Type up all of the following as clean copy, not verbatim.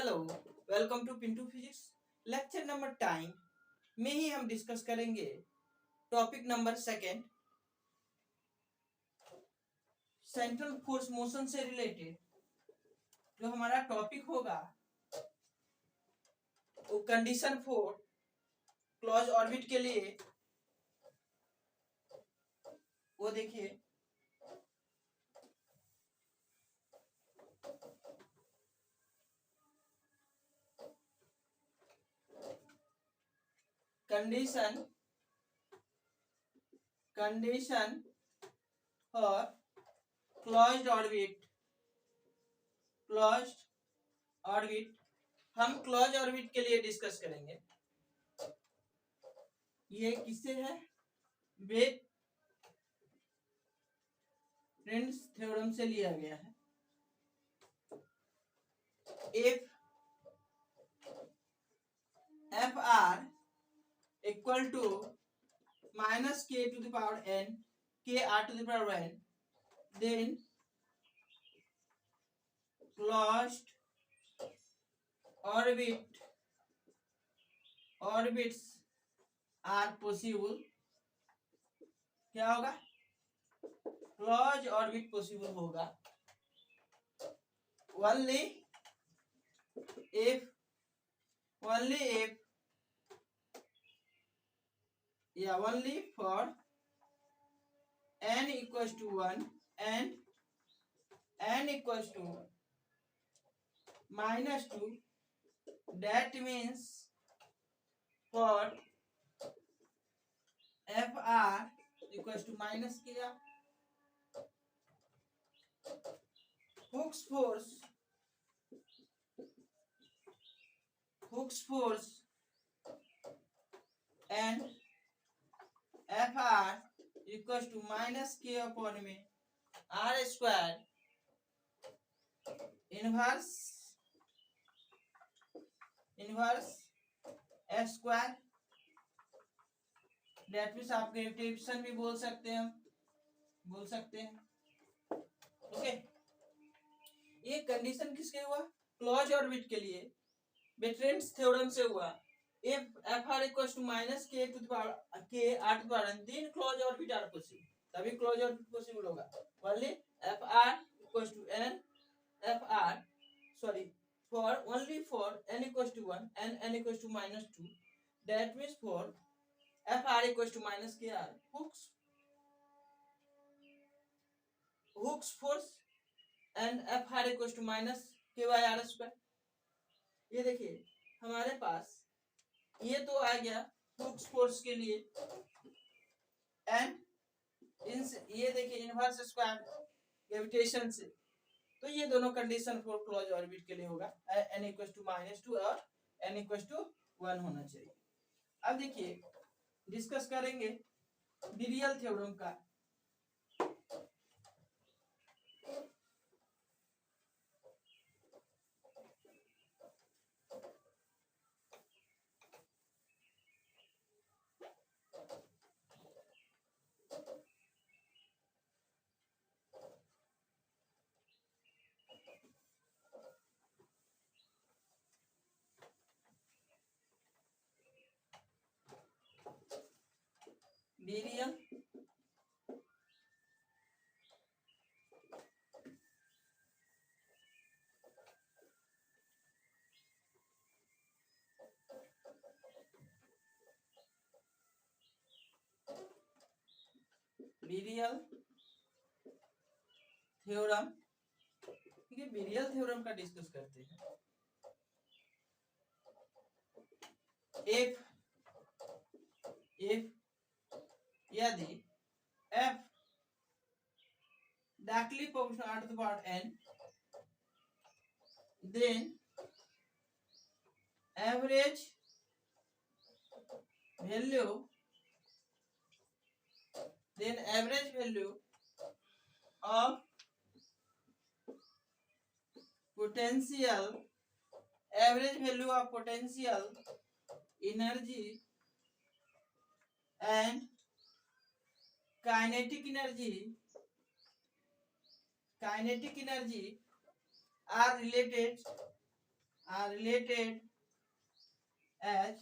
Hello, welcome to Pintu physics. Lecture number time में ही हम डिस्कस करेंगे topic number second, central force motion से रिलेटेड जो हमारा टॉपिक होगा वो कंडीशन फॉर क्लोज ऑर्बिट के लिए। वो देखिए, कंडीशन फॉर क्लोज्ड ऑर्बिट हम क्लोज ऑर्बिट के लिए डिस्कस करेंगे। ये किससे है? वेन थ्योरम से लिया गया है। F are equal to minus k to the power n, k r to the power n, then closed orbits are possible। क्या होगा? क्लोज ऑर्बिट पॉसिबल होगा only if only for n equals to 1 and n equals to minus 2, that means for fr equals to minus kr, Hooke's force and fr equals to minus k upon में r square inverse f square, that means आप gravitation भी बोल सकते हैं, okay. ये condition किसके हुआ? Close orbit के लिए बेट्रेंस थ्योरम से हुआ। if fr equals to minus k to the power k r to the power n, then close orbit are possible, तभी क्लोज ऑर्बिट पॉसिबल होगा। only fr equals to n fr sorry for only for n equals to 1 and n equals to minus 2, that means for fr equals to minus kr, Hooke's force and fr equals to minus k by r square। ये देखिए हमारे पास ये तो आ गया hooks force के लिए, and ये देखिए इनवर्स स्क्वायर ग्रेविटेशन से, तो ये दोनों कंडीशन फॉर क्लोज ऑर्बिट के लिए होगा। n इक्वल्स टू -2 और n इक्वल्स टू 1 होना चाहिए। अब देखिए डिस्कस करेंगे बिरियल थ्योरम का। बिरियल थ्योरम, ठीक है। बिरियल थ्योरम का डिस्कस करते हैं। if यदि f directly proportional r to the power n, then average value of potential energy and kinetic energy are related are related as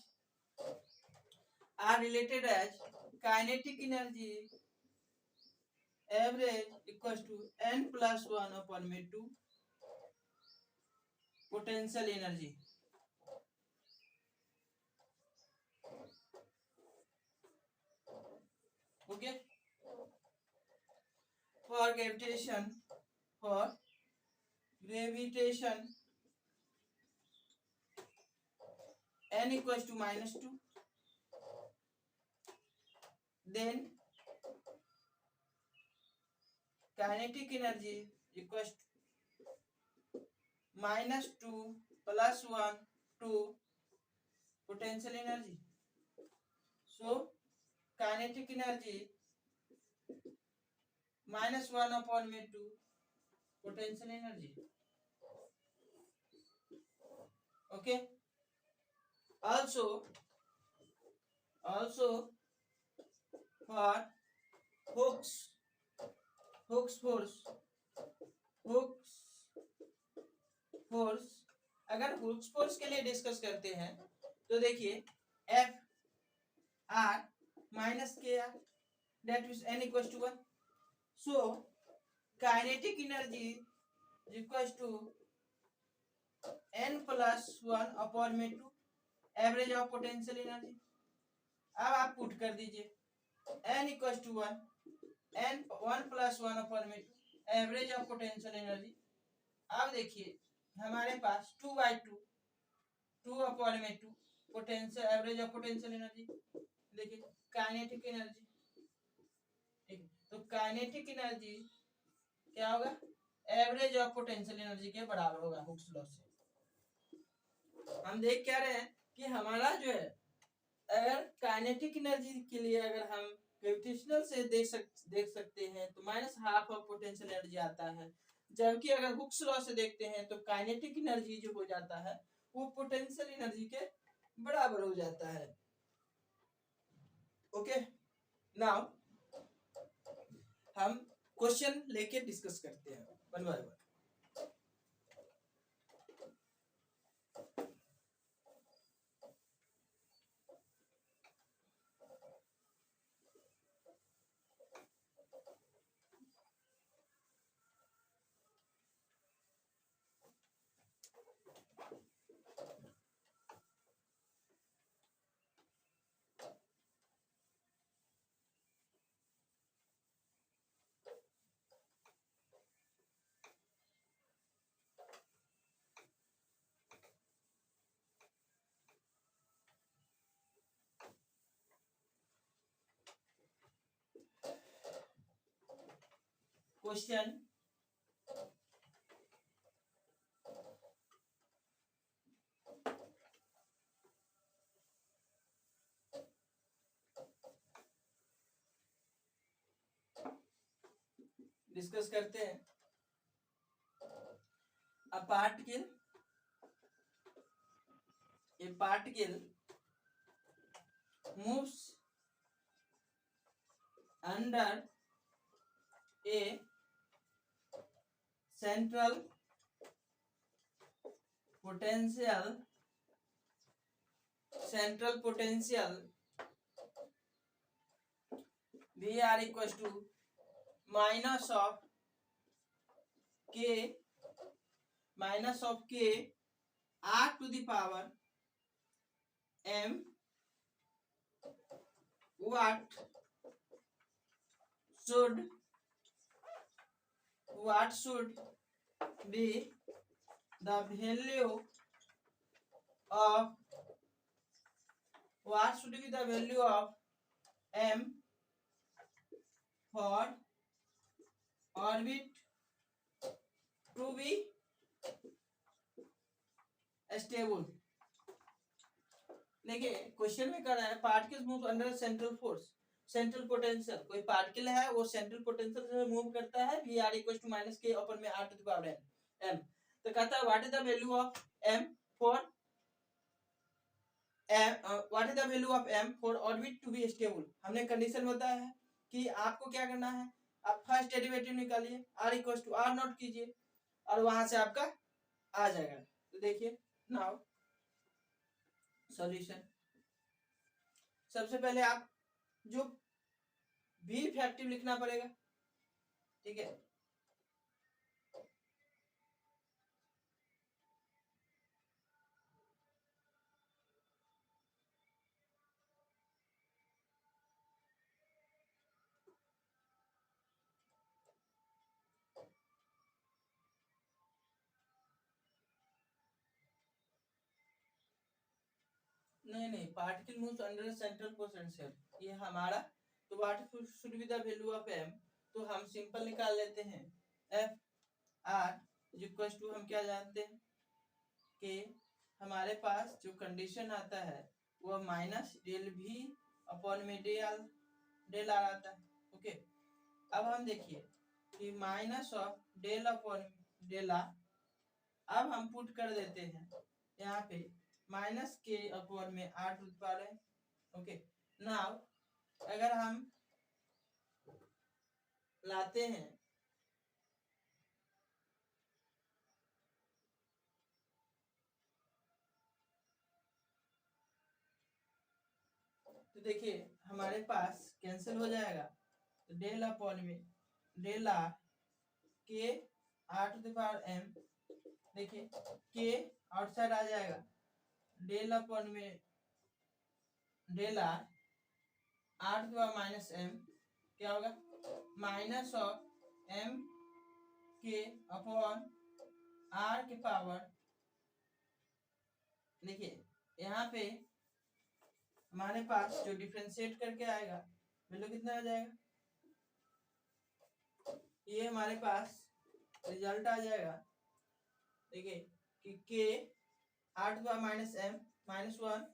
kinetic energy average equals to n plus 1 upon में 2 potential energy. Okay, for gravitation n equals to -2, then kinetic energy equals to -2 plus 1 to potential energy. So kinetic energy -1 upon में 2 potential energy. Okay, also for Hooke's force अगर hooks force के लिए discuss करते हैं तो देखिए F R minus KR that is n equals to 1. So kinetic energy is equals to n plus 1 upon में 2 average of potential energy. अब आप पुट कर दीजिए n equals to 1 plus 1 upon में 2 एवरेज ऑफ पोटेंशियल एनर्जी. अब देखिए हमारे पास 2 upon में 2 potential average of potential energy. देखिए काइनेटिक एनर्जी, ठीक है, तो काइनेटिक एनर्जी क्या होगा एवरेज ऑफ पोटेंशियल एनर्जी के बराबर होगा हुक्स लॉ से. हम देख क्या रहे हैं कि हमारा जो है अगर काइनेटिक एनर्जी के लिए अगर हम ग्रेविटेशनल से देख सकते हैं तो -12 ऑफ पोटेंशियल एनर्जी आता है, जबकि अगर हुक्स लॉ से देखते हैं तो काइनेटिक एनर्जी जो हो जाता है वो पोटेंशियल एनर्जी के बराबर हो जाता है. ओके, नाउ हम क्वेश्चन लेके डिस्कस करते हैं one by one. Question discuss करते हैं. A particle moves under a central potential VR equals to minus of k r to the power m what should be the value of m for orbit to be stable. देखिए question में कर रहा है particles move under central force, central potential. कोई particle है वो central potential से move करता है Vr equals to -k upon में r to the power m. तो कहता है what is the value of m for orbit to be stable. हमने कंडीशन बताया है कि आपको क्या करना है, आप फर्स्ट डेरिवेटिव निकालिए r equals to r naught कीजिए और वहां से आपका आ जाएगा. तो देखिए नाउ सॉल्यूशन। सबसे पहले आप जो बी इफेक्टिव लिखना पड़ेगा, ठीक है। नहीं, particle moves under central potential, ये हमारा। तो what should be the value of m, तो हम सिंपल निकाल लेते हैं। एफ आर इक्वल टू, हम क्या जानते हैं कि हमारे पास जो कंडीशन आता है वो माइनस डेल वी अपॉन में डेल आर आता है, ओके। अब हम देखिए कि minus of del upon del R, अब हम पुट कर देते हैं यहाँ पे माइनस के अपॉन में आर टू द पावर है, ओके। नाउ अगर हम लाते हैं तो देखिए हमारे पास कैंसिल हो जाएगा, तो डेल अपॉन में डेल आर के are to the power M, देखिए के आउटसाइड आ जाएगा, डेल अपॉन में del R R to the power minus M, क्या होगा माइनस ऑफ एम के अपॉन आर के पावर। देखिए यहाँ पे हमारे पास जो डिफरेंशिएट करके आएगा वैल्यू कितना आ जाएगा, ये हमारे पास रिजल्ट आ जाएगा, देखिए कि k are to power minus M minus one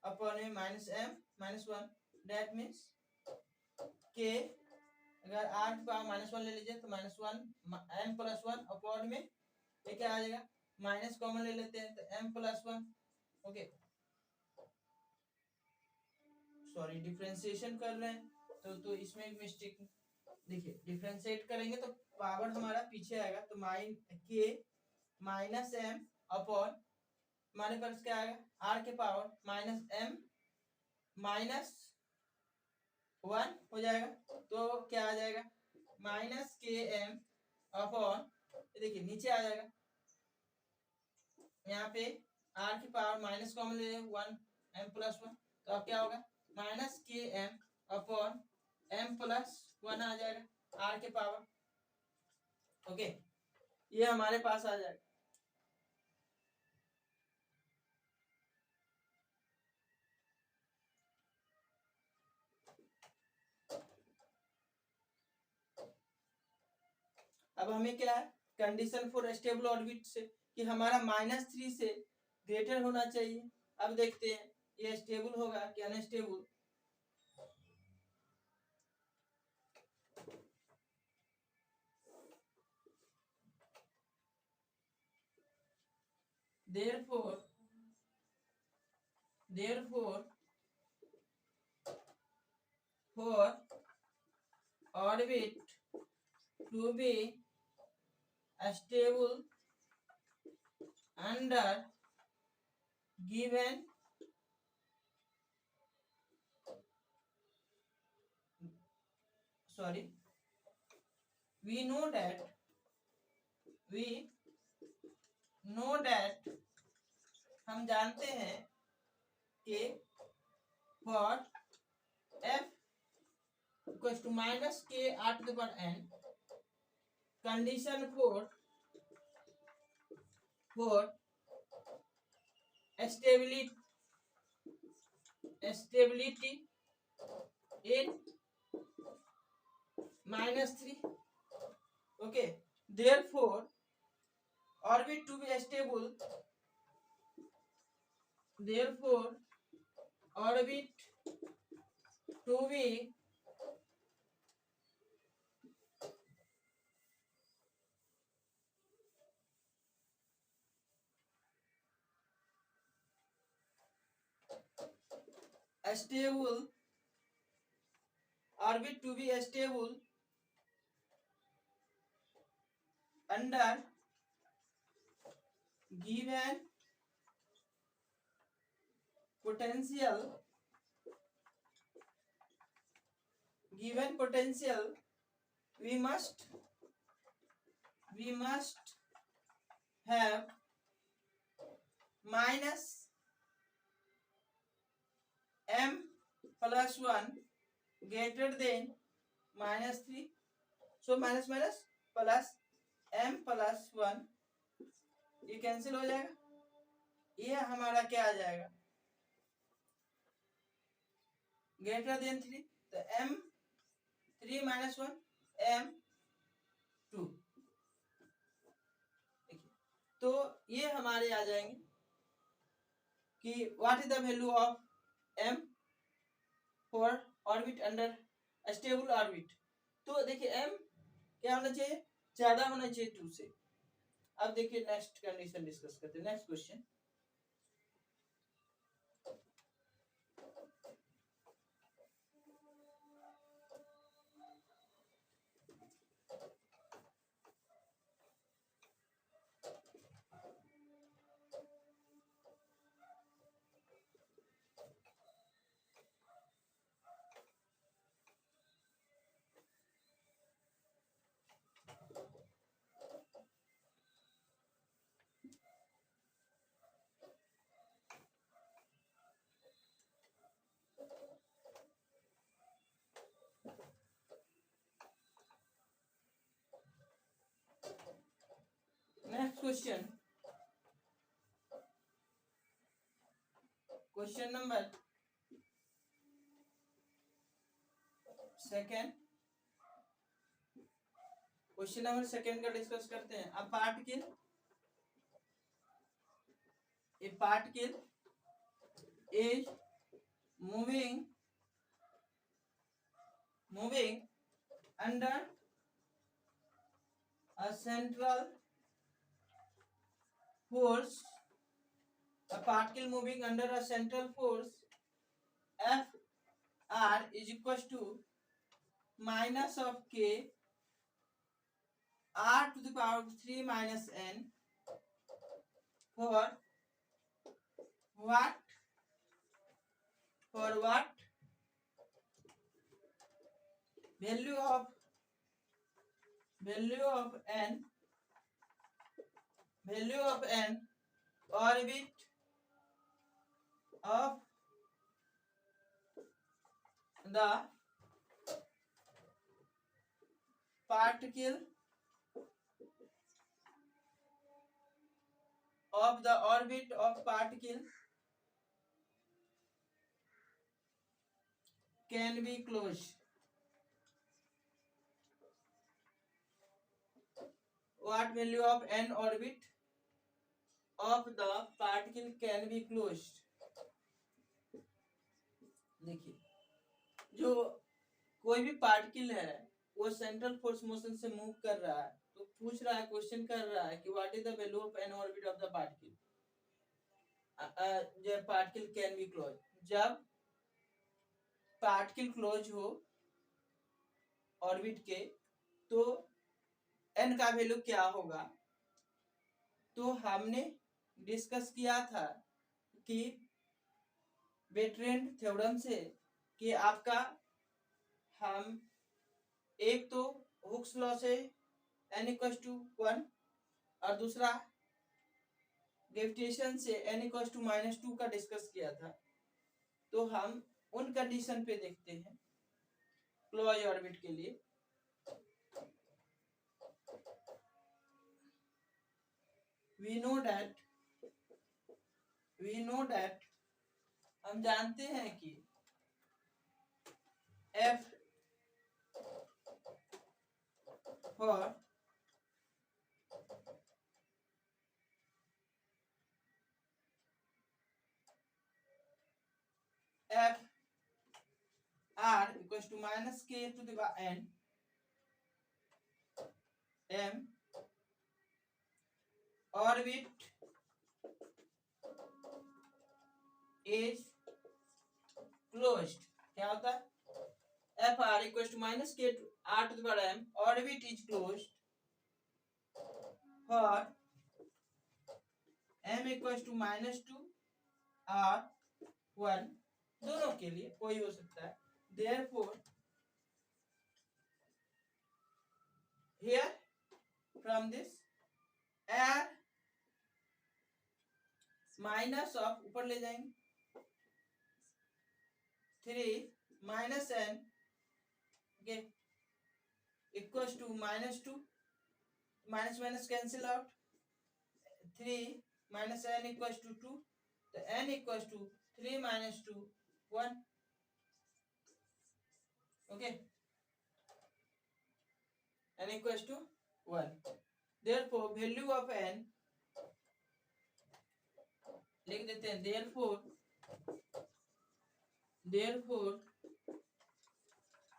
upon में minus M minus one, that means के अगर r to power minus one ले लीजिए तो minus one m plus one upon में ये क्या आ जाएगा, माइनस कॉमन ले लेते हैं तो M plus one, okay. Sorry differentiation कर रहे हैं तो इसमें एक मिस्टेक, देखिए डिफरेंशिएट करेंगे तो पावर हमारा पीछे आएगा, तो माइन के माइनस एम अपॉन हमारे पास क्या आएगा आर के power minus M minus one हो जाएगा, तो क्या आ जाएगा माइनस के एम अपॉन, देखिए नीचे आ जाएगा, यहाँ पे आर की पावर माइनस कॉमन ले वन एम प्लस वन, तो अब क्या होगा minus k m upon m plus one आ जाएगा आर के पावर, ओके। ये हमारे पास आ जाएगा। अब हमें क्या है कंडीशन फॉर स्टेबल ऑर्बिट से कि हमारा -3 से ग्रेटर होना चाहिए। अब देखते हैं ये स्टेबल होगा कि unstable. therefore for orbit to be stable under given we know that हम जानते हैं कि for f equals to minus k r to the power n, condition for stability in -3, okay। Therefore orbit to be stable, orbit to be stable under given potential, given potential, we must have minus m plus 1 greater than minus 3. So minus minus plus m plus 1 ये cancel हो जाएगा, ये हमारा क्या आ जाएगा, greater than 3, तो m 3 minus 1 m 2। तो ये हमारे आ जाएंगे कि what is the value of m for orbit under stable orbit. तो देखिए m क्या होना चाहिए, ज्यादा होना चाहिए 2 से। अब देखिए नेक्स्ट कंडीशन डिस्कस करते हैं, next question. Next question, question number second, question number second का डिस्कस करते हैं। a particle is moving under a central force, a particle moving under a central force F r is equals to minus of k r to the power of 3 minus n for what value of n orbit of the particle can be closed. What value of n orbit of the particle can be closed? देखिए, जो कोई भी particle है वो central force motion से move कर रहा है, तो पूछ रहा है, क्वेश्चन कर रहा है कि what is the value of N orbit of the particle, जो पार्टिकल कैन बी क्लोज। जब पार्टिकल क्लोज हो ऑर्बिट के तो एन का वैल्यू क्या होगा। तो हमने डिस्कस किया था कि बेट्रेंड थ्योरम से कि आपका हम एक तो हुक्स लॉ से n इक्वल्स टू 1 और दूसरा ग्रेविटेशन से n इक्वल्स टू -2 का डिस्कस किया था। तो हम उन कंडीशन पे देखते हैं क्लोज ऑर्बिट के लिए। we know that हम जानते हैं कि F for F r equals to minus k to the n m orbit is closed। क्या होता है, F r equals to minus k to r to the power m orbit is closed for m equals to -2 or 1, दोनों के लिए कोई हो सकता है। Therefore here from this add minus of, ऊपर ले जाएंगे 3 minus n, okay, equals to -2, minus minus cancel out, 3 minus n equals to 2, तो n equals to 3 minus 2 1, okay, n equals to 1। Therefore value of n लिख देते हैं, therefore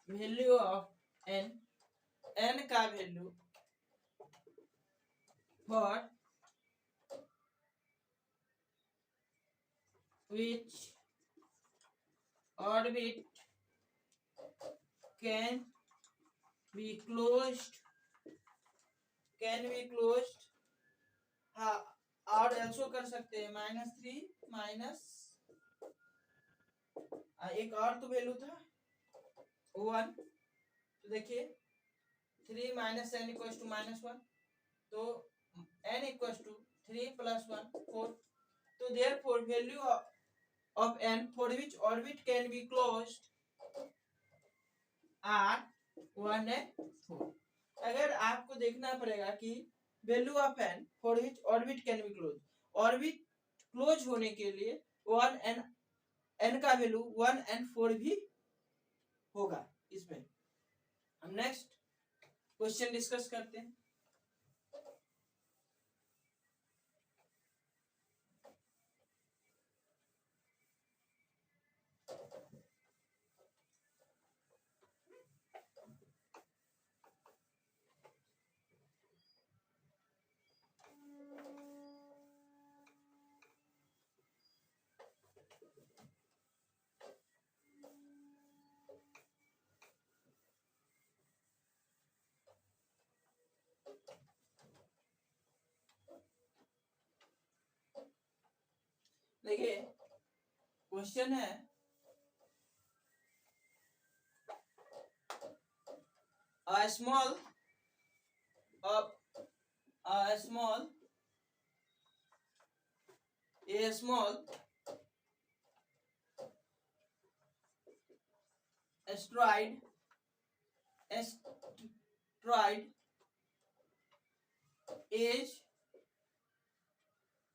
value of n, n का value for which orbit can be closed, हाँ, और also कर सकते हैं -3 माइनस, एक और तो वैल्यू था 1, तो देखिए 3 माइनस n इक्वल्स टू -1, तो n इक्वल्स टू 3 + 1 4, तो therefore value of n for which orbit can be closed are 1 and 4। अगर आपको देखना पड़ेगा कि value of n for which orbit can be close, orbit close होने के लिए 1 एंड n का वैल्यू 1 and 4 भी होगा। इसमें हम नेक्स्ट क्वेश्चन डिस्कस करते हैं। देखिए क्वेश्चन है, a small asteroid is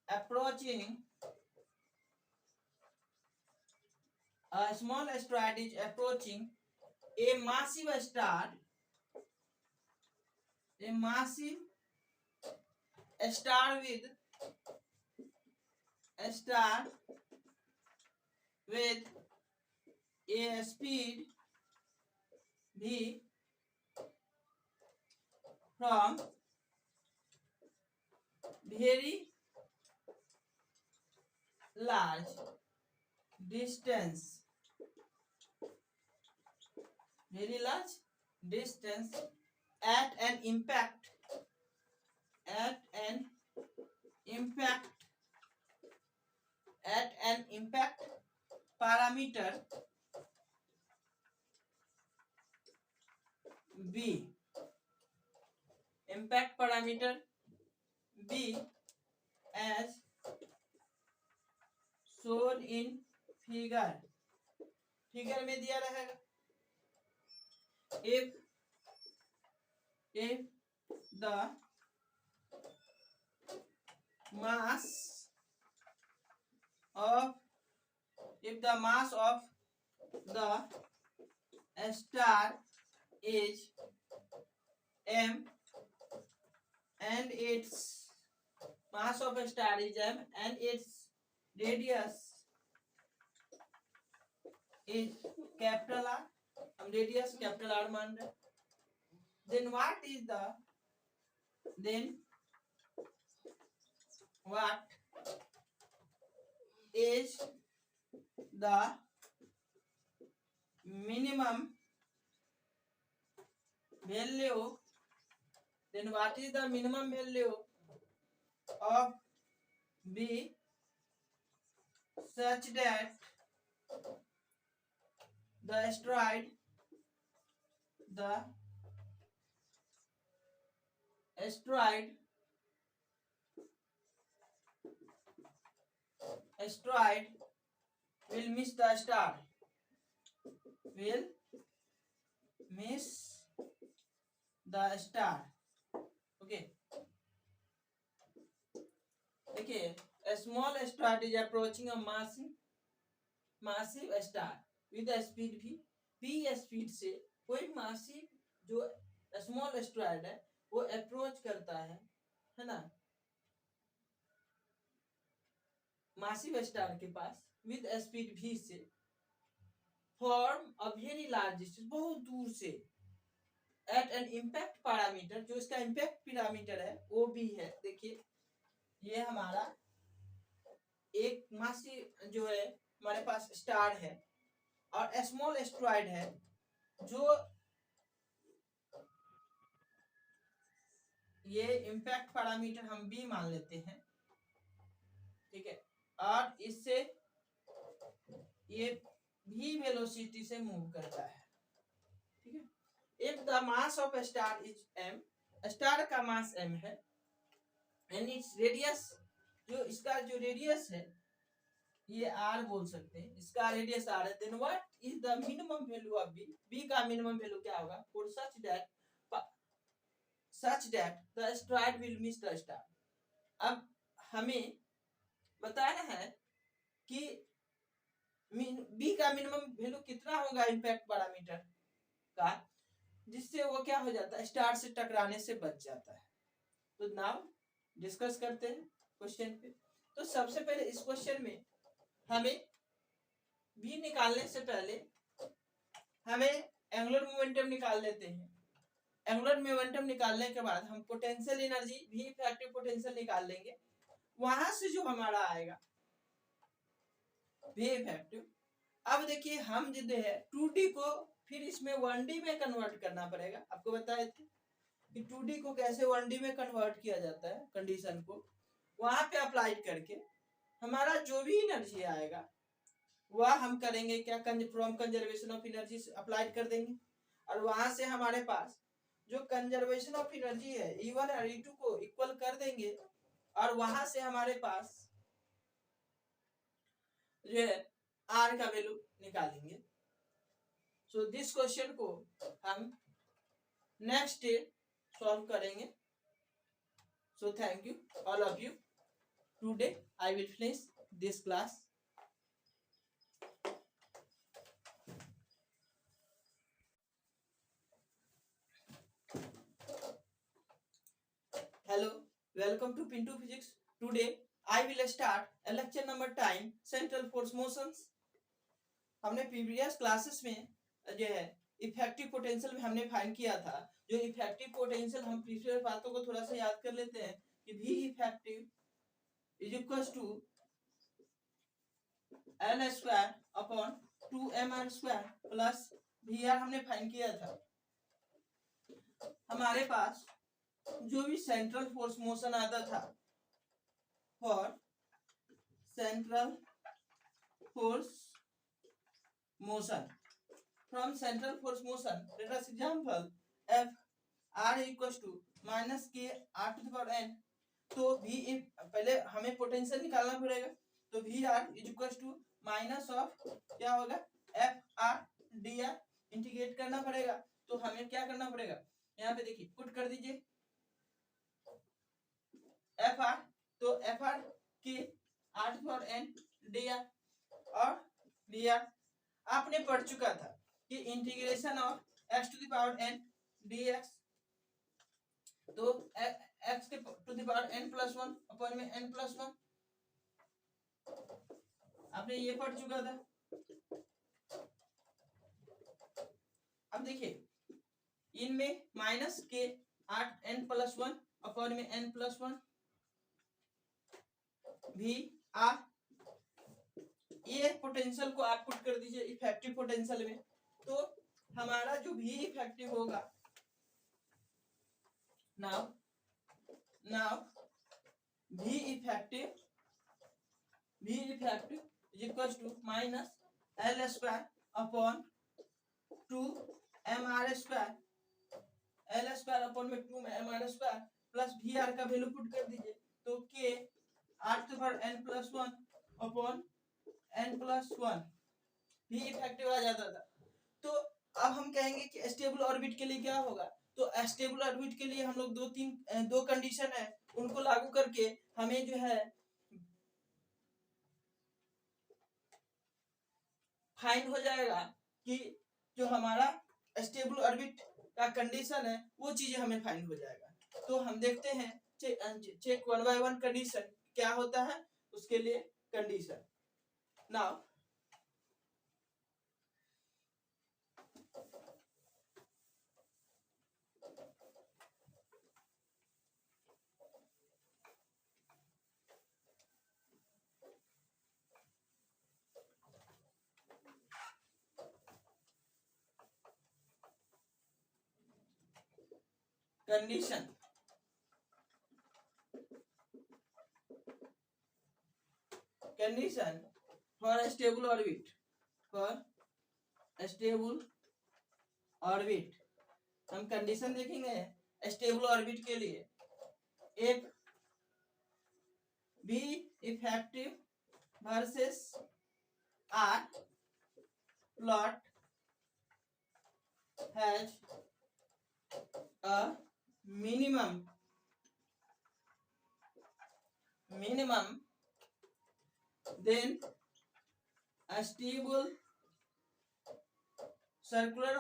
approaching, a small asteroid is approaching a massive star, with a speed v from very large distance at an impact parameter b, impact parameter b as shown in figure में दिया रहेगा। if the mass of the star is m and its mass of a star is m and its radius is capital R, हम radius capital R मान रहे हैं, then what is the minimum value, of b such that the asteroid will miss the star, will miss the star. Okay, देखिए, a small star is approaching a massive star with a speed v speed से कोई massive जो small asteroid है वो approach करता है ना, massive star के पास विद स्पीड v से form a very large distance, बहुत दूर से, एट एन इम्पैक्ट पैरामीटर, जो इसका इम्पैक्ट पैरामीटर है वो भी है। देखिए ये हमारा एक मासिव जो है हमारे पास स्टार है और स्मॉल एस्ट्रॉयड है जो ये इम्पैक्ट पैरामीटर हम भी मान लेते हैं, ठीक है, और इससे ये भी वेलोसिटी से मूव करता है, ठीक है। If the mass of star is m, star का मास m है, एंड इट्स रेडियस, जो इसका जो रेडियस है ये r बोल सकते हैं, इसका रेडियस r है, then what is the minimum value of b, b का मिनिमम वैल्यू क्या होगा, for such that the asteroid will miss the star। अब हमें बताना है कि b का मिनिमम वैल्यू कितना होगा इम्पैक्ट पैरामीटर का, जिससे वो क्या हो जाता है, स्टार से टकराने से बच जाता है। तो नाउ डिस्कस करते हैं क्वेश्चन पे। तो सबसे पहले इस क्वेश्चन में हमें b निकालने से पहले हमें एंगुलर मोमेंटम निकाल लेते हैं। एंगुलर मोमेंटम निकालने के बाद हम potential energy v effective potential निकाल लेंगे, वहां से जो हमारा आएगा v इफेक्टिव। अब देखिए हम जो है 2D को फिर इसमें 1D में कन्वर्ट करना पड़ेगा। आपको बताए थे कि 2D को कैसे 1D में कन्वर्ट किया जाता है, कंडीशन को वहां पे अप्लाई करके हमारा जो भी एनर्जी आएगा वह हम करेंगे क्या, from conservation of energy apply कर देंगे, और वहां से हमारे पास जो कंजर्वेशन ऑफ एनर्जी है E1 और E2 को इक्वल कर देंगे, और वहां से हमारे पास जो है R का वैल्यू निकालेंगे। सो दिस क्वेश्चन को हम नेक्स्ट डे सॉल्व करेंगे। So thank you all of you, today I will finish this class. Hello, welcome to Pinto Physics. Today I will start a lecture number 10, Central Force Motions. हमने previous classes में जो है effective potential में हमने find किया था, जो effective potential हम प्रीवियस बातों को थोड़ा सा याद कर लेते हैं कि V effective is equal to L square upon 2mr square plus VR हमने फाइंड किया था। हमारे पास जो भी सेंट्रल फोर्स मोशन आता था, for central force motion, from central force motion let us example F R equals to minus K R to the power n। तो V पहले हमें पोटेंशियल निकालना पड़ेगा, तो VR is equals to minus of क्या होगा F R dr, इंटीग्रेट करना पड़ेगा। तो हमें क्या करना पड़ेगा, यहाँ पे देखिए पुट कर दीजिए एफ आर, तो एफ आर की R to power n dr, और dr आपने पढ़ चुका था कि integration of x to the power n dx, तो x के to the power n plus 1 upon में n प्लस 1 आपने ये पढ़ चुका था। अब देखिए इनमें माइनस के 8 n प्लस 1 अपॉन में n प्लस 1 भी आर, ये पोटेंशियल को आप पुट कर दीजिए इफेक्टिव पोटेंशियल में, तो हमारा जो भी इफेक्टिव होगा now V effective is equal to minus L square upon 2mr² L square upon में 2mr² प्लस वी आर का वैल्यू पुट कर दीजिए, तो के n+1 अपॉन n+1 भी इफेक्टिव आ जाता था। तो अब हम कहेंगे कि स्टेबल ऑर्बिट के लिए क्या होगा, तो स्टेबल ऑर्बिट के लिए हम लोग दो कंडीशन है उनको लागू करके हमें जो है फाइंड हो जाएगा कि जो हमारा स्टेबल ऑर्बिट का कंडीशन है वो चीजें हमें फाइंड हो जाएगा। तो हम देखते हैं चेक 1 by 1 कंडीशन क्या होता है उसके लिए condition. Now condition for a stable orbit हम कंडीशन देखेंगे स्टेबल ऑर्बिट के लिए। एक V effective versus R plot has a minimum then a stable circular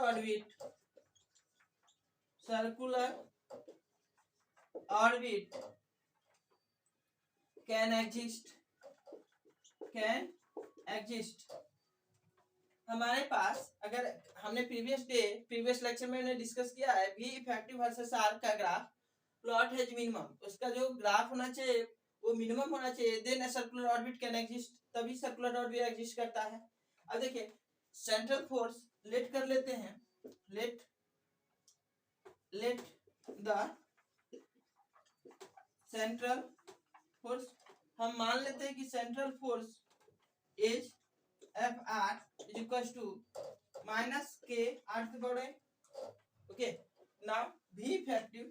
orbit can exist हमारे पास अगर हमने प्रीवियस लेक्चर में डिस्कस किया है वी इफेक्टिव वर्सेस आर का ग्राफ प्लॉट हैज मिनिमम, उसका जो ग्राफ होना चाहिए वो मिनिमम होना चाहिए, then circular orbit can exist, तभी सर्कुलर ऑर्बिट एग्जिस्ट करता है। अब देखिए सेंट्रल फोर्स लेट कर लेते हैं, लेट द सेंट्रल फोर्स, हम मान लेते हैं कि central force is Fr is equals to minus K r to the power n. Okay, now V effective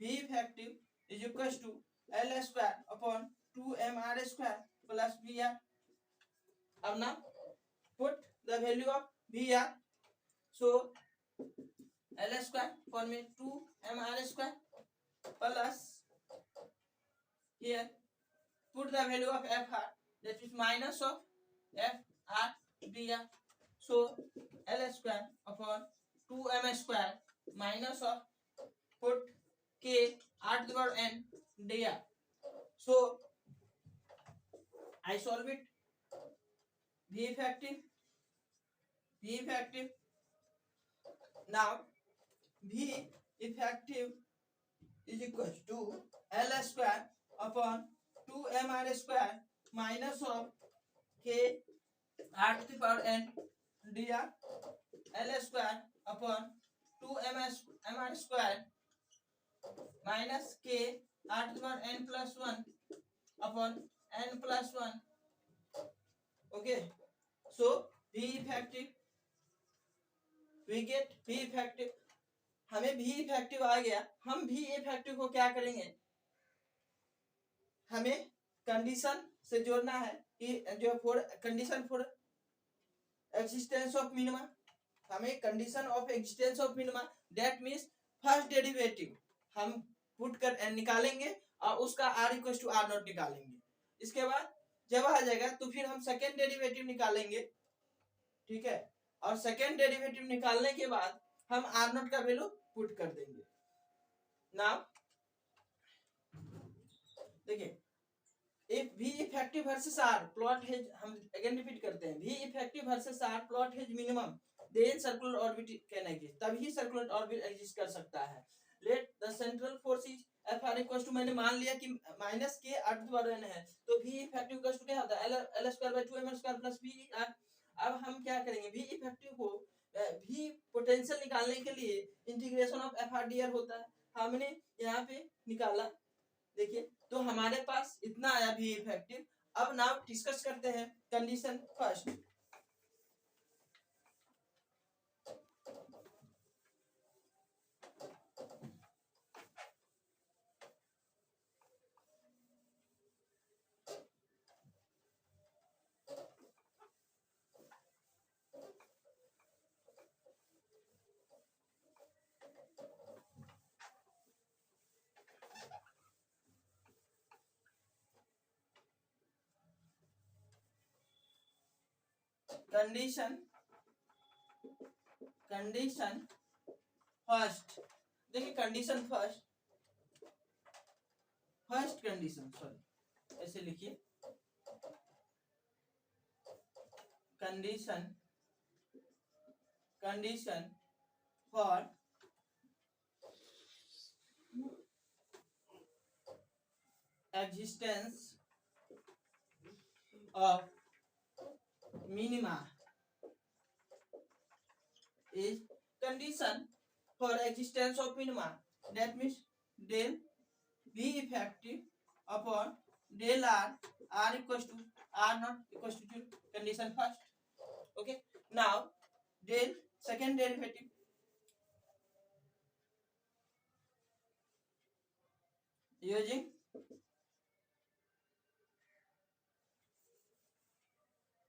is equals to L square upon 2mr square plus Vr. अब now put the value of Vr, so L square upon में 2mr square plus here put the value of Fr, that is minus of Fr Vr, so L square upon 2m square minus of put K r to the power n dr. So I solve it. V effective now V effective is equals to L square upon 2mr square minus of K r to the power n dr, L square upon 2mr square minus K r to the power n plus 1 upon n plus 1. Okay, so V effective, we get V effective, हमें V effective आ गया। हम V effective को क्या करेंगे, हमें condition से जोड़ना है कि जो condition for existence of minima, हमें condition of existence of minima that means first derivative हम पुट कर निकालेंगे और उसका r equal to r nought निकालेंगे। इसके बाद जब आ जाएगा तो फिर हम सेकेंड डेरिवेटिव निकालेंगे, ठीक है, और सेकेंड डेरिवेटिव निकालने के बाद हम r नॉट का वैल्यू पुट कर देंगे। नाउ देखिए if V effective versus R plot has, हम again repeat करते हैं, V effective versus R plot has minimum then circular orbit can exist, तभी circular orbit exist कर सकता है। Let the central force is Fr equals to, मैंने मान लिया कि minus K r to the power n है, तो V effective equals to क्या होता है L square by 2m square plus Vr। अब हम क्या करेंगे, V effective को V पोटेंशियल निकालने के लिए इंटीग्रेशन ऑफ Fr dr होता है, हमने यहाँ पे निकाला, देखिए तो हमारे पास इतना आया भी इफेक्टिव। अब नाउ डिस्कस करते हैं कंडीशन फर्स्ट। कंडीशन फर्स्ट, देखिए कंडीशन फर्स्ट कंडीशन, सॉरी ऐसे लिखिए, condition for existence of minima is condition for existence of minima, that means del V effective upon del r equals to r not equals to 0, condition first. Okay, now del second derivative, using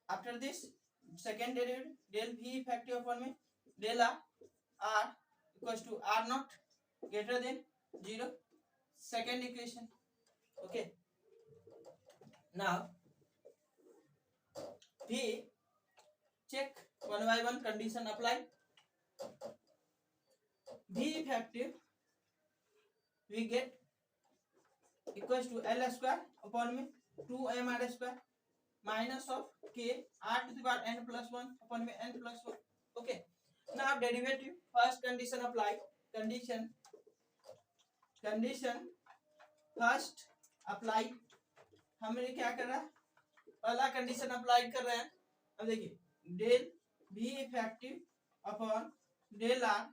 after this second derivative del V effective upon में del r equals to r not greater than 0, second equation. Okay, now we check one by one condition apply. V effective we get equals to L square upon में 2mr square minus of k r to the power n plus 1 upon में n plus 1. Okay, now derivative first condition apply, condition first apply, हमने क्या कर रहा है, पहला condition apply कर रहे हैं. अब देखिए del V effective upon del R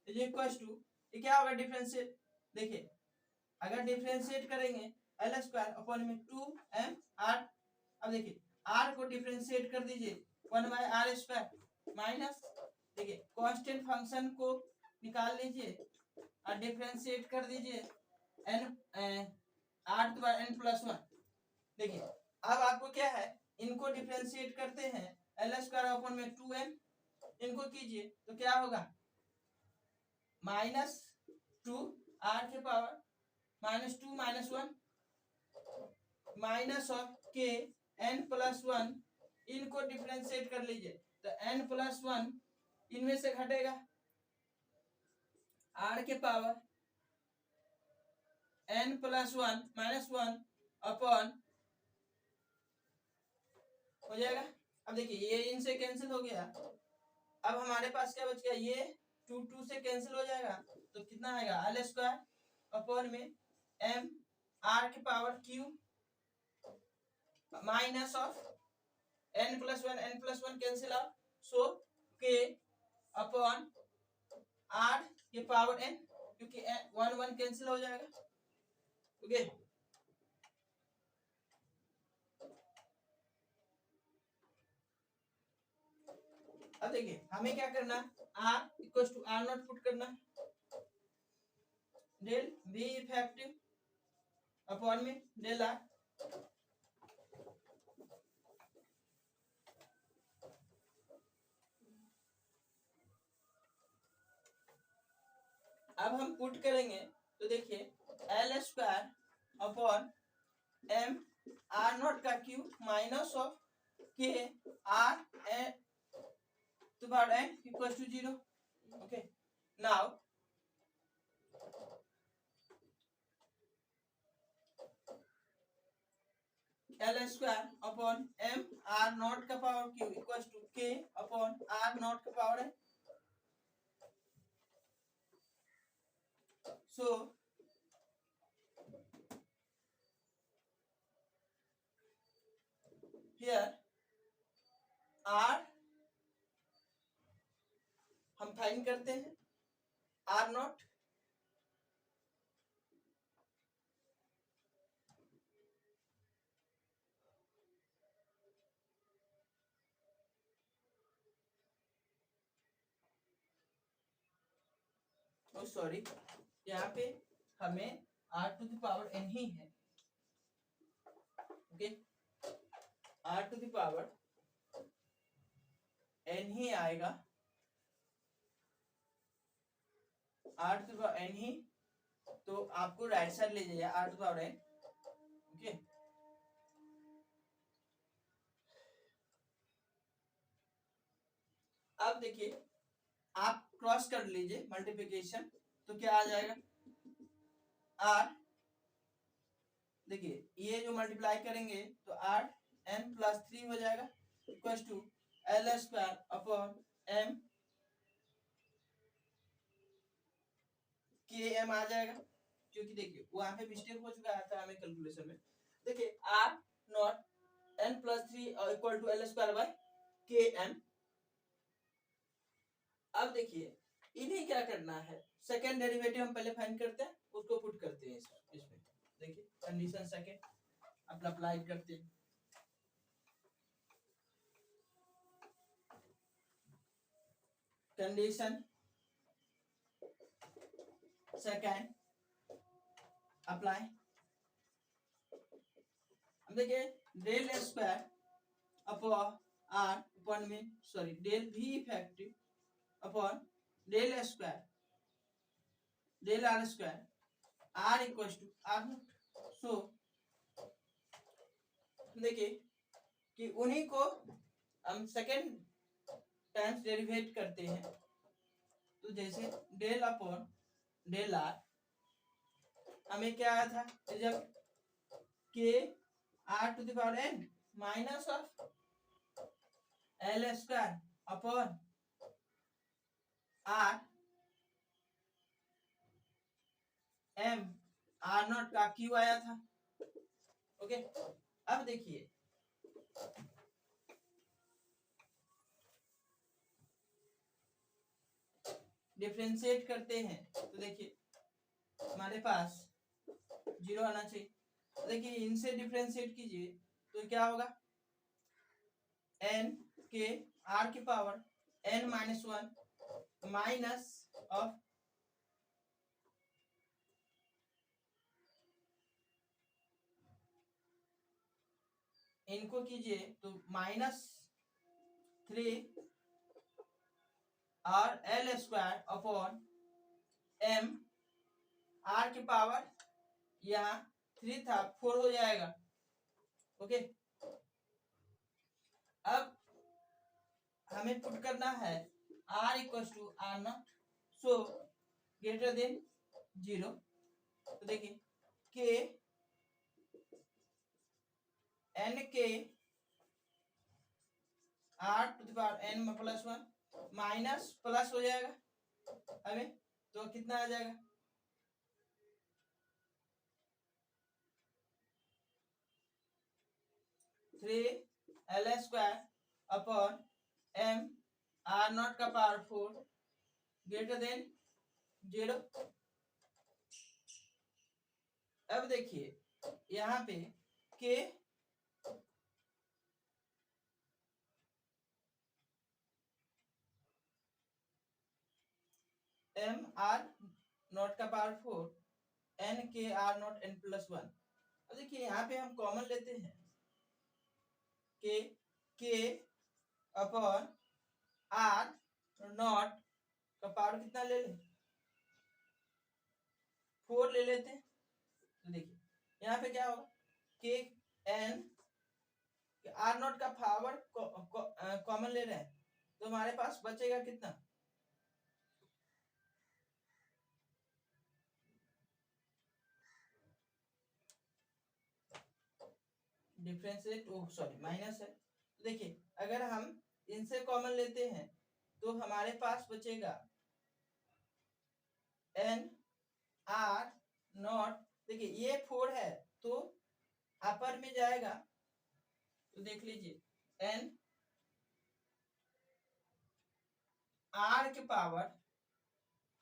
is equal to, ये क्या होगा डिफरेंशिएट, देखिए अगर डिफरेंशिएट करेंगे एल स्क्वायर अपॉन में 2m r, अब देखिए r को डिफरेंशिएट कर दीजिए 1/r स्क्वायर माइनस, देखिए कांस्टेंट फंक्शन को निकाल लीजिए और डिफरेंशिएट कर दीजिए n r to n plus 1. देखिए अब आपको क्या है, इनको डिफरेंशिएट करते हैं एल स्क्वायर अपॉन में 2m, इनको कीजिए तो क्या होगा माइनस 2 r के power minus 2 minus 1 minus of k n plus 1, इनको डिफरेंशिएट कर लीजिए तो n प्लस 1 इनमें से घटेगा r के power n plus 1 minus 1 upon हो जाएगा. अब देखिए ये इनसे कैंसिल हो गया, अब हमारे पास क्या बच गया, ये 2 से कैंसिल हो जाएगा तो कितना आएगा एल स्क्वायर अपॉन में m r के power q minus of n plus 1 cancel out, so k upon r के पावर n, क्योंकि 1 कैंसिल हो जाएगा. ओके, अब देखिए हमें क्या करना, r equals to r nought put करना, डेल v इफेक्टिव अपॉन में डेल r. अब हम पुट करेंगे तो देखिए L square upon m r nought का cube minus of k r to the power n equals to 0. Okay, now L square upon m r naught का पावर q equals to k upon r naught का पावर है. So here r हम find करते हैं r naught, sorry यहाँ पे हमें r to the power n ही है. Okay, r to the power n ही आएगा, r to the power n ही, तो आपको राइट साइड ले जाइए r to the power n. Okay, अब देखिए आप क्रॉस कर लीजिए मल्टीप्लिकेशन, तो क्या आ जाएगा आर, देखिए ये जो मल्टीप्लाई करेंगे तो आर एन प्लस 3 हो जाएगा equal to L square upon M K M आ जाएगा, क्योंकि देखिए वहां पे मिस्टेक हो चुका था हमें कैलकुलेशन में। देखिए R naught N plus 3 equal to L square by K M. अब देखिए इन्हें क्या करना है, सेकेंड डेरिवेटिव हम पहले फाइंड करते हैं, उसको पुट करते हैं इसमें। देखिए कंडीशन सेकेंड अपना अप्लाई करते हैं। कंडीशन सेकेंड अप्लाई, अब देखिए del square upon r upon में sorry del we effective upon del square del r square are equal to are not. So देखिए कि उन्हीं को हम सेकेंड टाइम्स डेरिवेट करते हैं, तो जैसे डेल अपॉन डेल आर हमें क्या आया था result K are to the power N minus of L square upon R M R not का क्यू आया था। ओके अब देखिए डिफरेंशिएट करते हैं, तो देखिए हमारे पास 0 आना चाहिए। तो देखिए इनसे डिफरेंशिएट कीजिए तो क्या होगा एन के आर की power N minus 1 minus of इनको कीजिए तो -3 और L square upon M R की पावर यहाँ 3 था 4 हो जाएगा। ओके अब हमें पुट करना है r equal to are not, so greater than 0। तो देखिए K N K are to the power N plus 1 minus plus हो जाएगा हमें, तो कितना आ जाएगा 3 L square upon M R not का पावर 4 ग्रेटर देन 0। अब देखिए यहाँ पे के एम आर नॉट का power 4 N K R naught N plus 1। अब देखिए यहाँ पे हम कॉमन लेते हैं के अपॉन आर नॉट का पावर कितना ले लें 4 ले लेते हैं। तो देखिए यहाँ पे क्या होगा के एन आर नॉट का पावर कॉमन ले रहे हैं, तो हमारे पास बचेगा कितना डिफरेंशिएट सॉरी माइनस है। तो देखिए अगर हम इनसे कॉमन लेते हैं तो हमारे पास बचेगा एन आर नॉट, देखिए ये 4 है तो अपर में जाएगा, तो देख लीजिए एन आर के पावर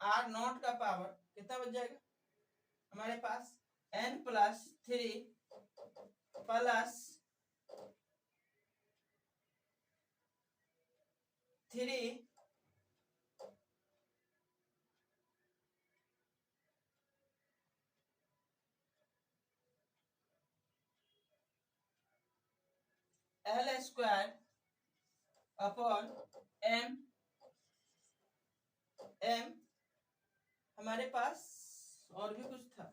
आर नॉट का पावर कितना बच जाएगा हमारे पास n plus 3 plus 3 L square upon m m हमारे पास और भी कुछ था,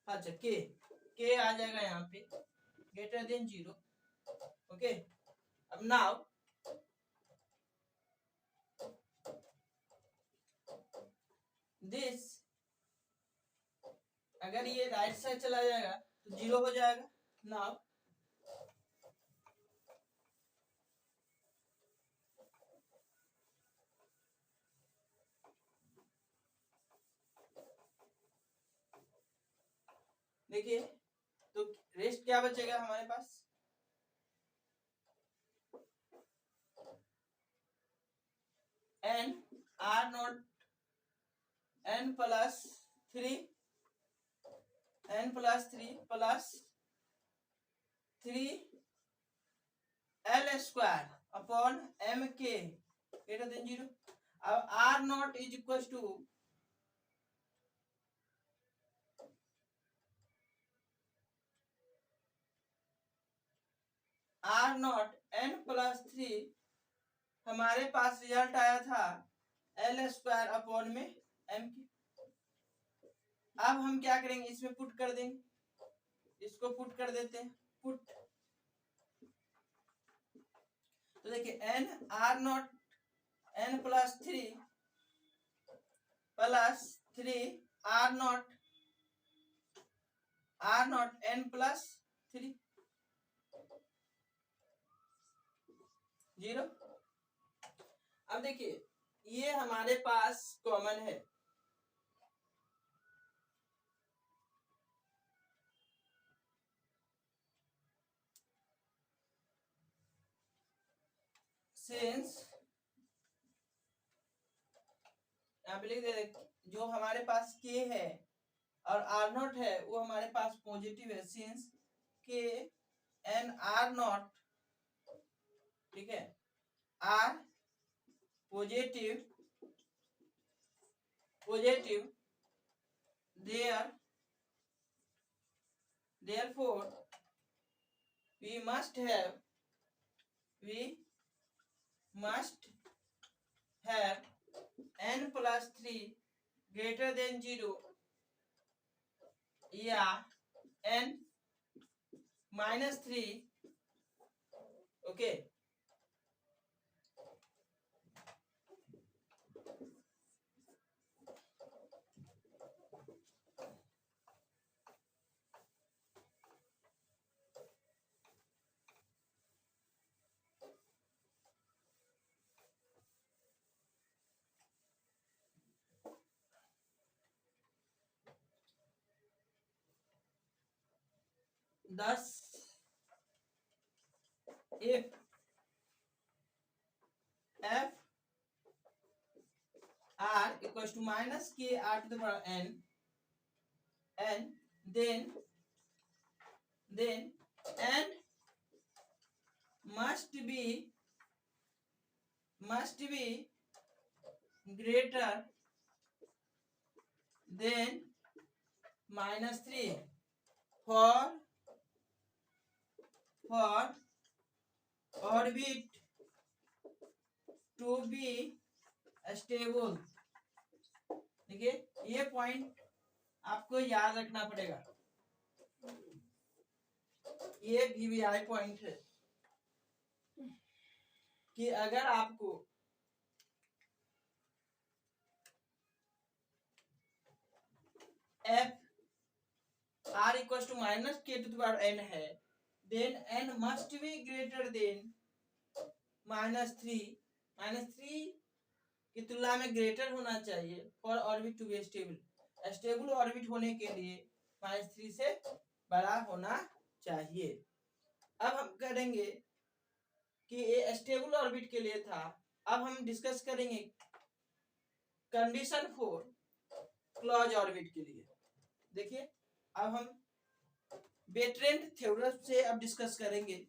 अच्छा के आ जाएगा यहाँ पे ग्रेटर देन 0। ओके अब नाउ दिस, अगर ये राइट साइड चला जाएगा तो 0 हो जाएगा। नाउ देखिए, तो रेस्ट क्या बचेगा हमारे पास, n r naught n plus 3 plus 3 l square upon m k greater than 0। अब r naught is equal to r naught n plus 3, हमारे पास रिजल्ट आया था l स्क्वायर अपॉन में m की। अब हम क्या करेंगे, इसमें पुट कर देंगे, इसको पुट कर देते हैं, पुट। तो देखिए n r naught n plus 3 r naught n plus 3 0। अब देखिए ये हमारे पास कॉमन है, सिंस यहाँ पे लिख दे, जो हमारे पास k है और r नॉट है वो हमारे पास पॉजिटिव है, since k N r naught, ठीक है, r positive therefore we must have n plus 3 greater than 0 या n minus 3, okay. Thus, if f r equals to minus k r to the power n, then n must be greater than minus 3 for orbit to be stable। देखिए ये point आपको याद रखना पड़ेगा, ये VBI point है कि अगर आपको f r equals to minus k to the power n है, then n must be greater than minus 3 की तुलना में ग्रेटर होना चाहिए for orbit to be stable orbit होने के लिए -3 से बड़ा होना चाहिए। अब हम करेंगे कि ये स्टेबल ऑर्बिट के लिए था, अब हम डिस्कस करेंगे कंडीशन फॉर क्लोज ऑर्बिट के लिए। देखिए अब हम बेट्रेंट थ्योरम से अब डिस्कस करेंगे।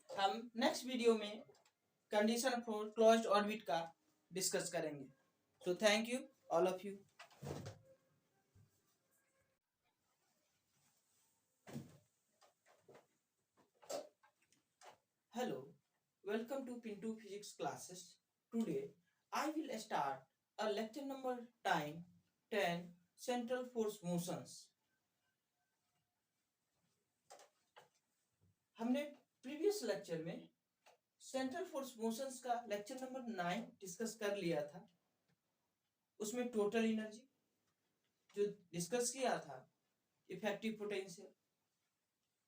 हम नेक्स्ट वीडियो में कंडीशन फॉर क्लोज्ड ऑर्बिट का डिस्कस करेंगे। So thank you, all of you. Hello, welcome to Pinto Physics classes. Today, I will start a lecture number time 10 Central Force Motions. हमने previous lecture में central force motions का lecture number 9 discuss कर लिया था। उसमें total energy जो discuss किया था, इफेक्टिव पोटेंशियल,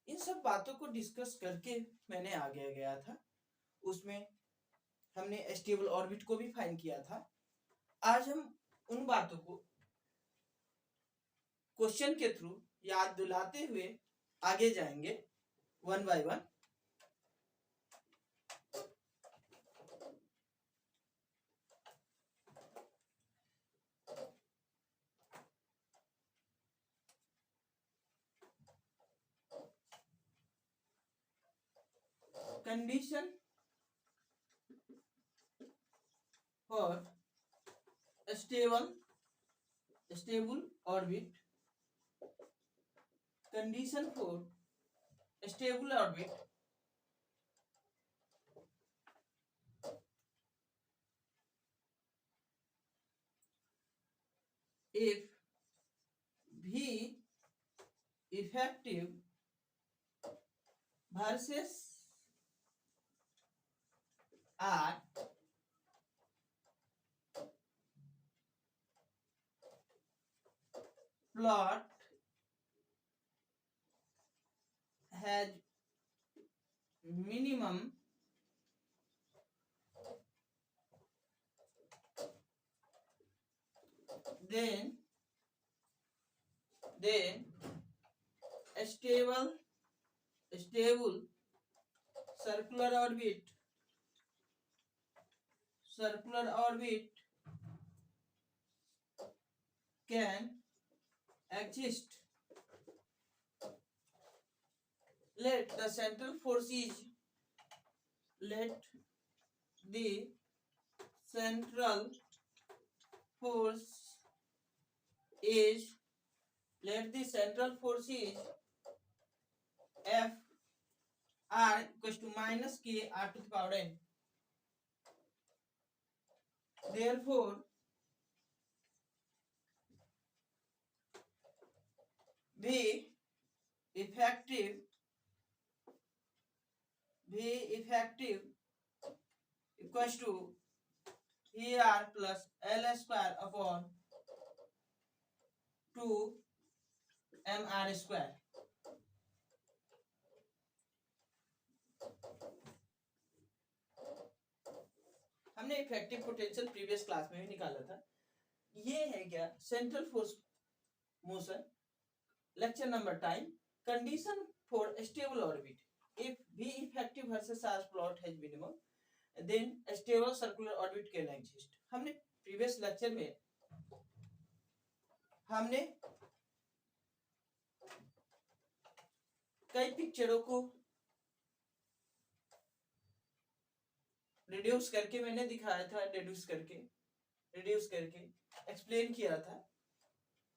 इन सब बातों को डिस्कस करके मैंने आगे गया था। उसमें हमने स्टेबल ऑर्बिट को भी फाइंड किया था। आज हम उन बातों को क्वेश्चन के थ्रू याद दिलाते हुए आगे जाएंगे one by one. Condition for stable orbit. Condition for stable orbit. If V effective versus R plot has minimum then a stable circular orbit can exist. Let the central force is let the central force is F R equals to minus K R to the power n. Therefore, V effective equals to VR plus L square upon 2 mr square. हमने effective potential previous class में भी निकाला था। ये है क्या central force motion, lecture number time, condition for stable orbit. If V effective versus R plot has minimum, then a stable circular orbit can exist. हमने previous lecture में हमने कई पिक्चरों को रिड्यूस करके मैंने दिखाया था, रिड्यूस करके एक्सप्लेन किया था।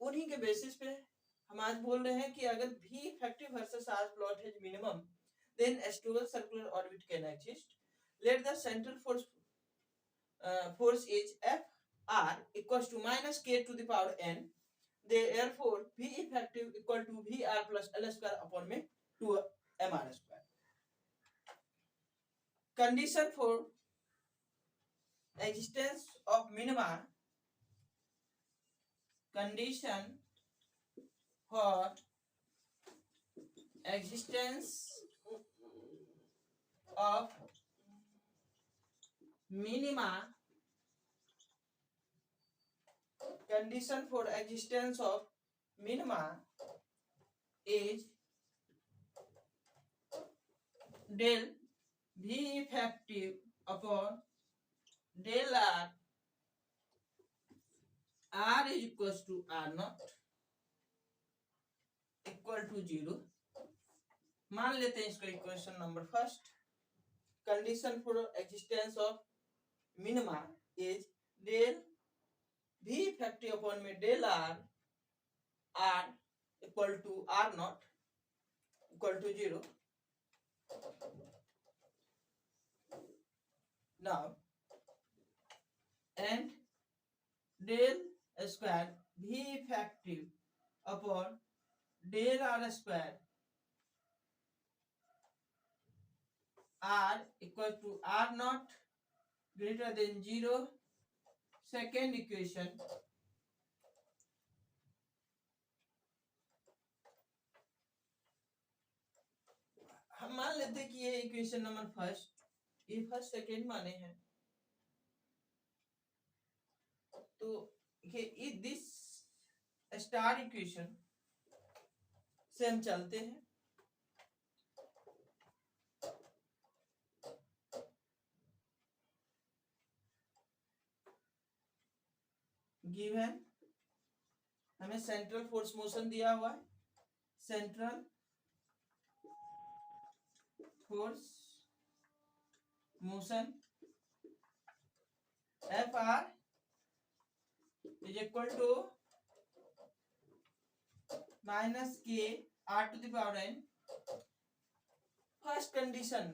उन्हीं के बेसिस पे हम आज बोल रहे हैं कि अगर V effective versus R plot has minimum, then a stable circular orbit can exist. Let the central force is F R equals to minus K to the power n. Therefore, V effective equal to VR plus L square upon 2 mr square. Condition for existence of minima. Condition for existence of minima. Condition for existence of minima is del V effective upon del R. R is equals to R naught equal to 0. मान लेते हैं इसको equation number first. Condition for existence of minima is del v effective upon में del r equal to r nought equal to 0. Now and del square v effective upon del r square r equal to r naught greater than 0. Second equation. हम मान लेते कि ये equation number first, ये first second माने हैं, तो ये दिस स्टार इक्वेशन से हम चलते हैं. गिवन हमें सेंट्रल फोर्स मोशन दिया हुआ है, central force motion F r is equal to minus k are to the power n. First condition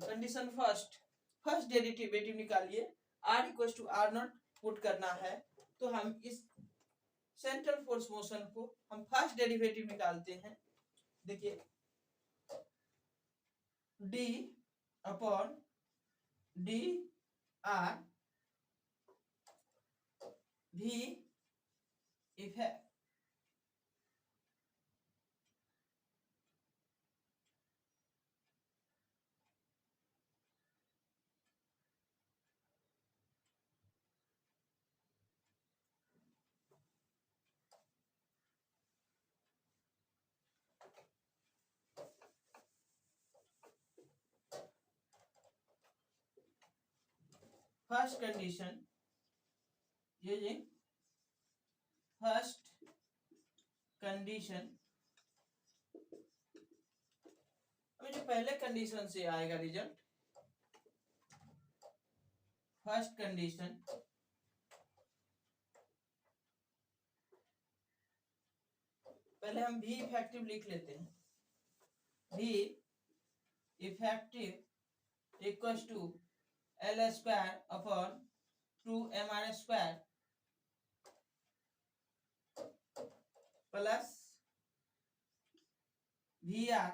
first derivative निकालिए, r equal to are nought put करना है. तो हम इस सेंट्रल फोर्स मोशन को हम फर्स्ट डेरिवेटिव निकालते हैं. देखिए डी अपॉन डी आर भी effect first condition using first condition. अभी जो पहले कंडीशन से आएगा रिजल्ट, फर्स्ट कंडीशन पहले हम भी इफेक्टिव लिख लेते हैं. V effective equals to L square upon 2mr square plus V R,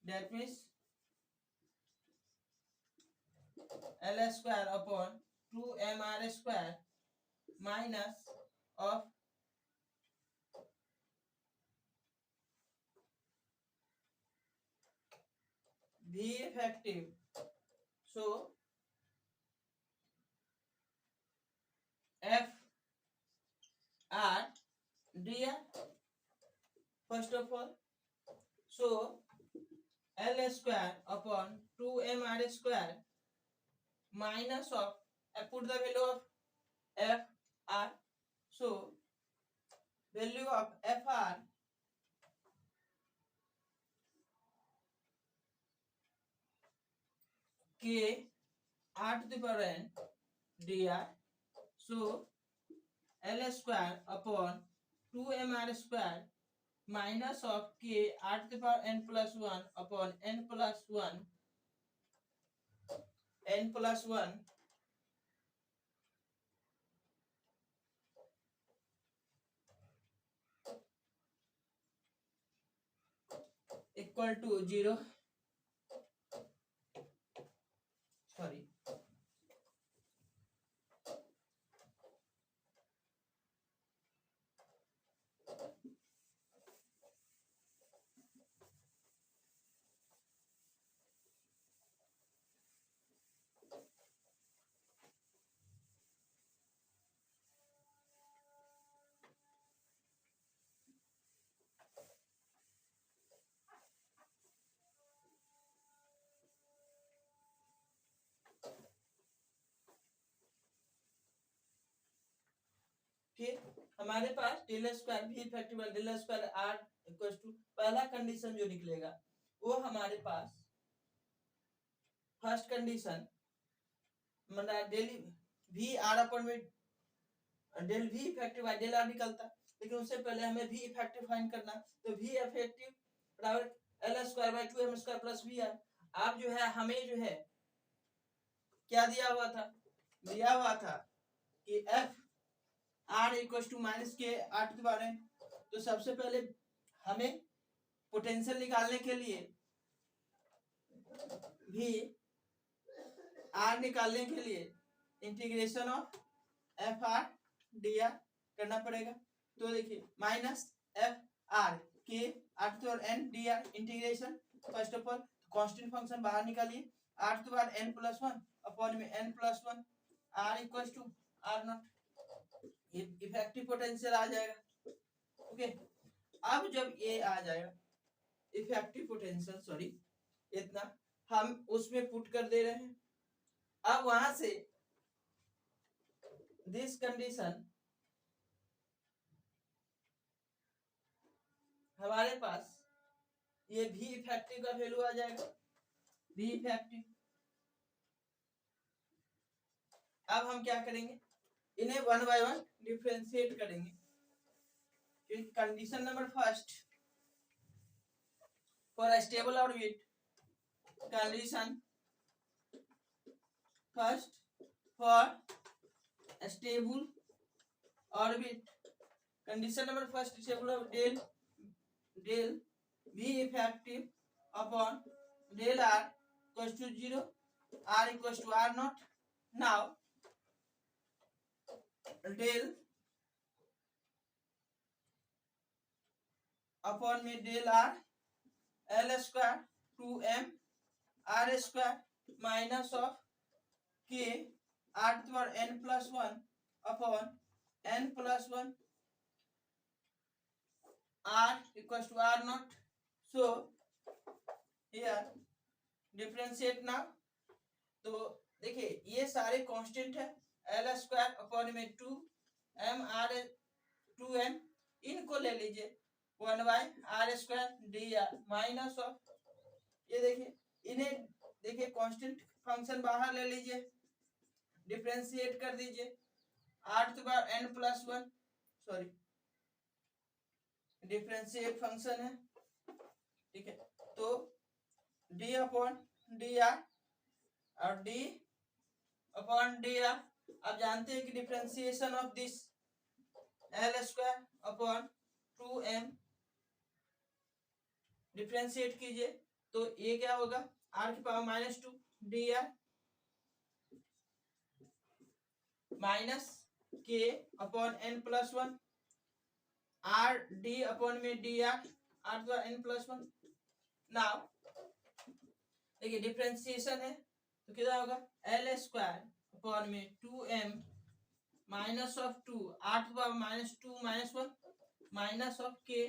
that means L square upon 2mr square minus of V effective. So F R dr first of all. So L square upon 2mr square minus of, I put the value of F R. So value of F R k r to the power n dr. So L square upon 2mr square minus of k r to the power n plus 1 upon n plus 1 equal to 0. Sorry. फिर हमारे पास del square V effective del square are equal to, पहला condition जो निकलेगा वो हमारे पास first condition मतलब डेली वी आर अपॉन में del we effective by del R निकलता, लेकिन उससे पहले हमें वी इफेक्टिव फाइंड करना। तो वी इफेक्टिव बराबर L square by 2m square plus V R. आप जो है हमें जो है क्या दिया हुआ था, दिया हुआ था कि F are equal to minus k are to the power n। तो सबसे पहले हमें पोटेंशियल निकालने के लिए भी आर निकालने के लिए integration of F r d r करना पड़ेगा। तो देखिए माइनस एफ आर के are to power n d r integration, first of all constant function बाहर निकालिए, r to power n plus 1 upon में n plus 1 r equal to are nought, effective potential आ जाएगा। ओके, अब जब ये आ जाएगा इफेक्टिव पोटेंशियल, सॉरी इतना हम उसमें पुट कर दे रहे हैं। अब वहां से दिस कंडीशन हमारे पास ये भी इफेक्टिव का वैल्यू आ जाएगा, भी इफेक्टिव। अब हम क्या करेंगे, इन्हें वन बाय वन डिफरेंशिएट करेंगे। क्योंकि condition number first for stable orbit, condition first for stable orbit, condition number first stable orbit del we effective upon del r equals to 0, r equals to are nought. Now del upon में del r L square 2m r square minus of के are to power n plus 1 upon n plus 1 r equals to r naught. So here differentiate now। तो देखिए ये सारे constant है, L square upon में 2 m r 2m, इनको ले लीजिए 1 by R square D are minus of, ये देखिए इन्हें देखिए कांस्टेंट फंक्शन बाहर ले लीजिए, डिफरेंशिएट कर दीजिए, r to power n plus 1, sorry differentiate function है, ठीक है। तो d अपॉन डी आर और d अपॉन डी आर, आप जानते हैं कि differentiation of this L square upon 2m, differentiate कीजिए तो ये क्या होगा, r की power minus 2 d are minus k upon n plus 1 r d upon में डी आर आर द्वारा n प्लस 1। नाउ देखिए डिफरेंशिएशन है तो कितना होगा, एल स्क्वायर अपॉन में 2m minus of 2 R to power minus 2 minus 1 minus of के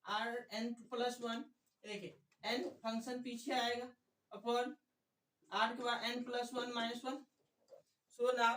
R n plus 1, देखिए n फंक्शन पीछे आएगा अपॉन आर के बाद n plus 1 minus 1। So now